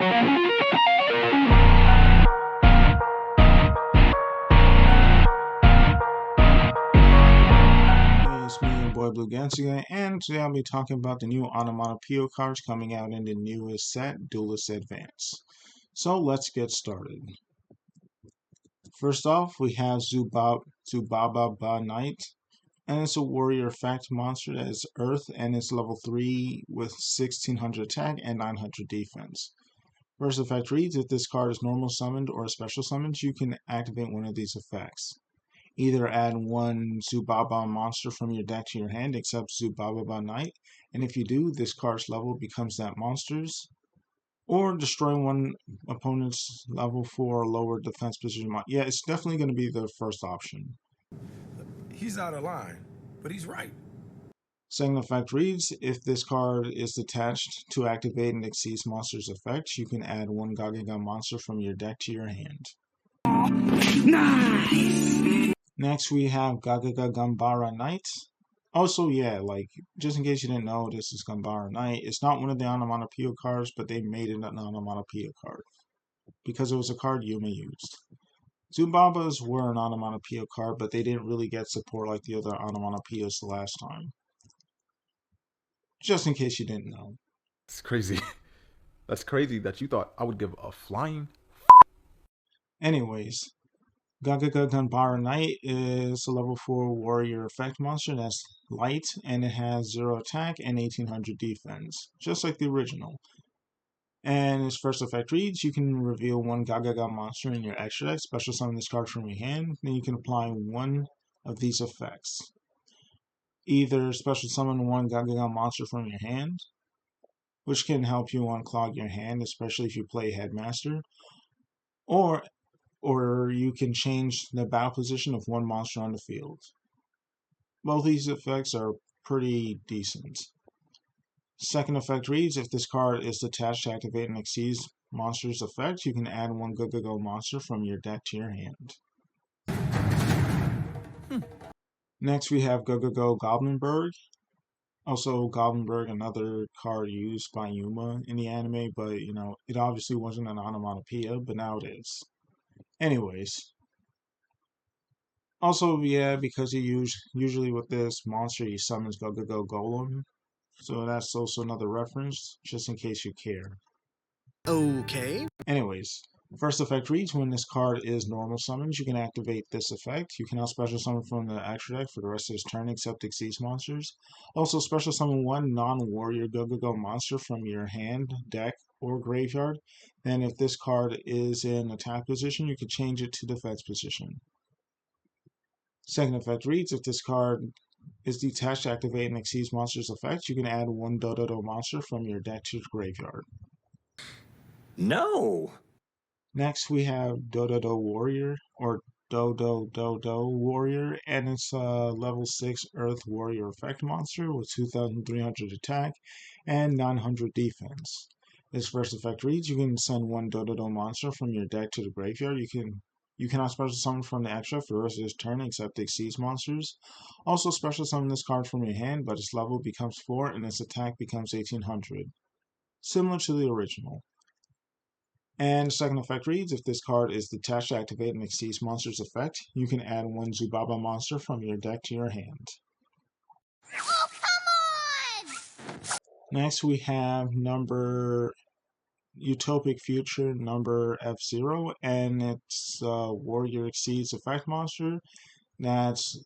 It's me, your boy Blue Gans again, and today I'll be talking about the new Onomatopoeia cards coming out in the newest set, Duelist Advance. So let's get started. First off, we have Zubaba Ba Knight, and it's a warrior effect monster that is Earth, and it's level 3 with 1600 attack and 900 defense. First effect reads, if this card is normal summoned or special summoned, you can activate one of these effects. Either add one Zubaba monster from your deck to your hand except Zubaba Knight, and if you do, this card's level becomes that monster's. Or destroy one opponent's level 4 or lower defense position. Yeah, it's definitely going to be the first option. He's out of line, but he's right. Second effect reads, if this card is detached to activate an Exceeds monster's effect, you can add one Gagaga monster from your deck to your hand. Nice! Next, we have Gagaga Gambara Knight. Also, yeah, like, just in case you didn't know, this is Gambara Knight. It's not one of the Onomatopoeia cards, but they made it an Onomatopoeia card, because it was a card Yuma used. Zubabas were an Onomatopoeia card, but they didn't really get support like the other Onomatopoeias the last time. Just in case you didn't know. It's crazy. That's crazy that you thought I would give a flying. Anyways, Gagaga Ganbara Knight is a level 4 warrior effect monster that's light, and it has 0 attack and 1800 defense, just like the original. And its first effect reads, you can reveal one Gagaga monster in your extra deck, special summon this card from your hand, then you can apply one of these effects. Either special summon one Gagaga monster from your hand, which can help you unclog your hand, especially if you play Headmaster, or you can change the battle position of one monster on the field. Both these effects are pretty decent. Second effect reads, if this card is detached to activate an Exceeds monster's effect, you can add one Gagago monster from your deck to your hand. Next we have Gagago Goblinberg. Also, Goblinberg, another card used by Yuma in the anime, but it obviously wasn't an onomatopoeia, but now it is. Anyways. Also, yeah, because he usually with this monster he summons Gagago Golem. So that's also another reference, just in case you care. Okay. Anyways, first effect reads, when this card is normal summoned, you can activate this effect. You cannot special summon from the extra deck for the rest of his turn except Exceeds monsters. Also, special summon one non-warrior Gagago monster from your hand, deck, or graveyard. Then if this card is in attack position, you can change it to defense position. Second effect reads, if this card is detached to activate and Exceeds monster's effect, you can add one Dododo monster from your deck to the graveyard. No! Next we have Dododo Warrior, or Dodo Warrior, and it's a level 6 Earth Warrior effect monster with 2300 attack and 900 defense. Its first effect reads, you can send one Dododo monster from your deck to the graveyard. You cannot special summon from the extra for the rest of this turn except Exceeds monsters. Also special summon this card from your hand, but its level becomes 4 and its attack becomes 1800. Similar to the original. And second effect reads, if this card is detached to activate an Exceeds monster's effect, you can add one Zubaba monster from your deck to your hand. Oh, come on! Next we have number Utopic Future number F0, and it's Warrior Exceeds effect monster. That's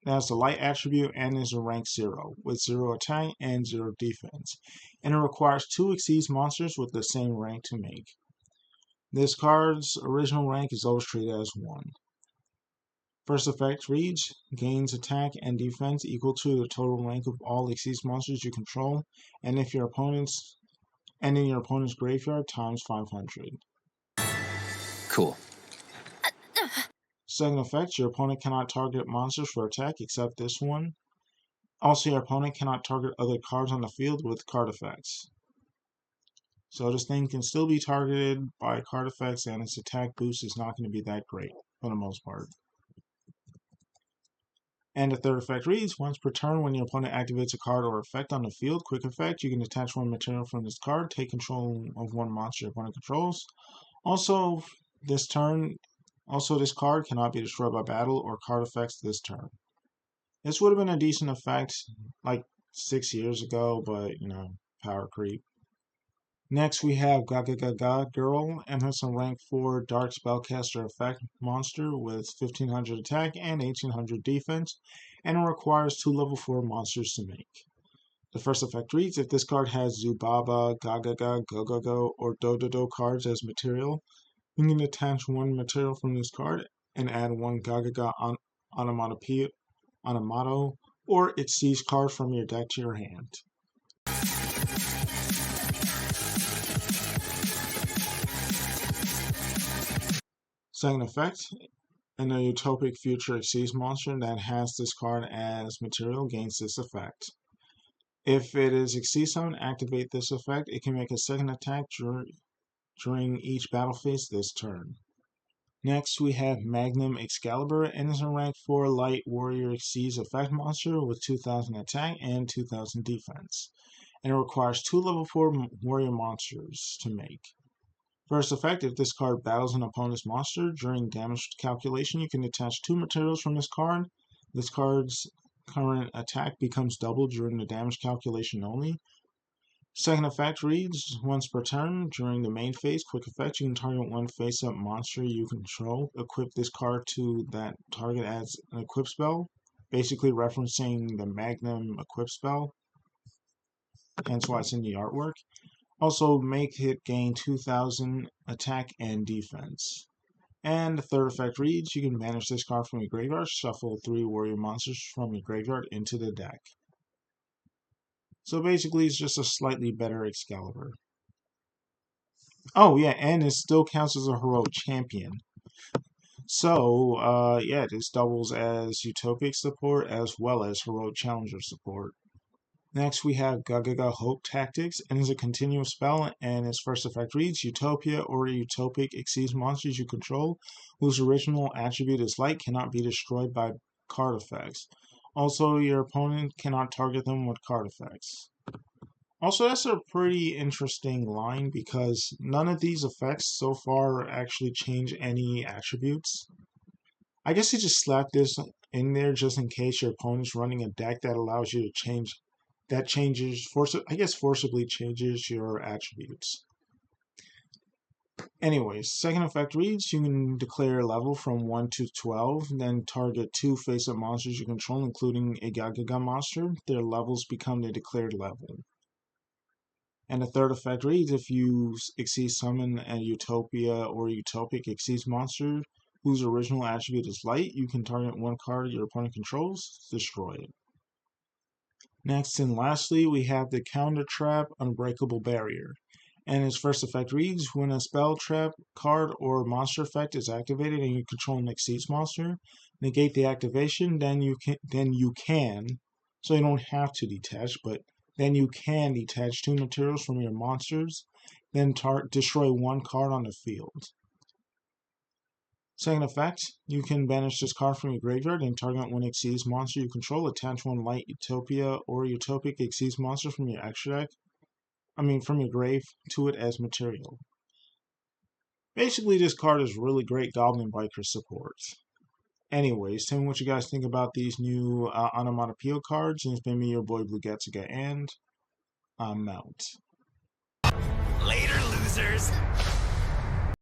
the light attribute and is a rank 0 with 0 attack and 0 defense. And it requires 2 Exceeds monsters with the same rank to make. This card's original rank is always treated as 1. First effect reads, gains attack and defense equal to the total rank of all Exceeds monsters you control, and in your opponent's graveyard times 500. Cool. Second effect, your opponent cannot target monsters for attack except this one. Also, your opponent cannot target other cards on the field with card effects. So this thing can still be targeted by card effects, and its attack boost is not going to be that great for the most part. And the third effect reads, once per turn when your opponent activates a card or effect on the field, quick effect, you can attach one material from this card, take control of one monster your opponent controls. Also, this card cannot be destroyed by battle or card effects this turn. This would have been a decent effect like 6 years ago, but, power creep. Next, we have Gaga Gaga Girl, and has a rank 4 Dark Spellcaster effect monster with 1500 attack and 1800 defense, and it requires 2 level 4 monsters to make. The first effect reads, if this card has Zubaba, Gagaga, Gogogo, or Dododo cards as material, you can attach one material from this card and add one Gagaga Onomato, or Xyz card from your deck to your hand. Second effect, and a Utopic Future Xyz monster that has this card as material gains this effect. If it is Xyz summon, activate this effect. It can make a second attack during each battle phase this turn. Next, we have Magnum Excalibur, and is a rank 4 Light Warrior Xyz effect monster with 2000 attack and 2000 defense, and it requires 2 level 4 warrior monsters to make. First effect, if this card battles an opponent's monster during damage calculation, you can attach 2 materials from this card. This card's current attack becomes doubled during the damage calculation only. Second effect reads, once per turn, during the main phase, quick effect, you can target one face-up monster you control. Equip this card to that target as an equip spell, basically referencing the Magnum equip spell, hence why it's in the artwork. Also, make it gain 2000 attack and defense. And the third effect reads, you can banish this card from your graveyard, shuffle 3 warrior monsters from your graveyard into the deck. So basically, it's just a slightly better Excalibur. Oh yeah, and it still counts as a heroic champion. So, yeah, this doubles as Utopic support as well as heroic challenger support. Next, we have Gagaga Hope Tactics, and is a continuous spell, and its first effect reads, Utopia or Utopic Xyz monsters you control, whose original attribute is light, cannot be destroyed by card effects. Also, your opponent cannot target them with card effects. Also, that's a pretty interesting line, because none of these effects so far actually change any attributes. I guess you just slap this in there just in case your opponent's running a deck that allows you to change forcibly changes your attributes. Anyways, second effect reads, you can declare a level from 1 to 12, then target 2 face-up monsters you control, including a Gagaga monster. Their levels become the declared level. And the third effect reads, if you Xyz summon a Utopia or Utopic Xyz monster whose original attribute is light, you can target one card your opponent controls, destroy it. Next and lastly, we have the Counter Trap Unbreakable Barrier. And its first effect reads, when a spell, trap, card, or monster effect is activated and you control an Xyz monster, negate the activation, then you can, so you don't have to detach, but then you can detach 2 materials from your monsters, then destroy 1 card on the field. Second effect, you can banish this card from your graveyard and target one Xyz monster you control. Attach one Light Utopia or Utopic Xyz monster from your from your grave to it as material. Basically, this card is really great Goblin Biker support. Anyways, tell me what you guys think about these new Onomatopoeia cards, and it's been me, your boy Blue Getsuga, and I'm out. Later, losers.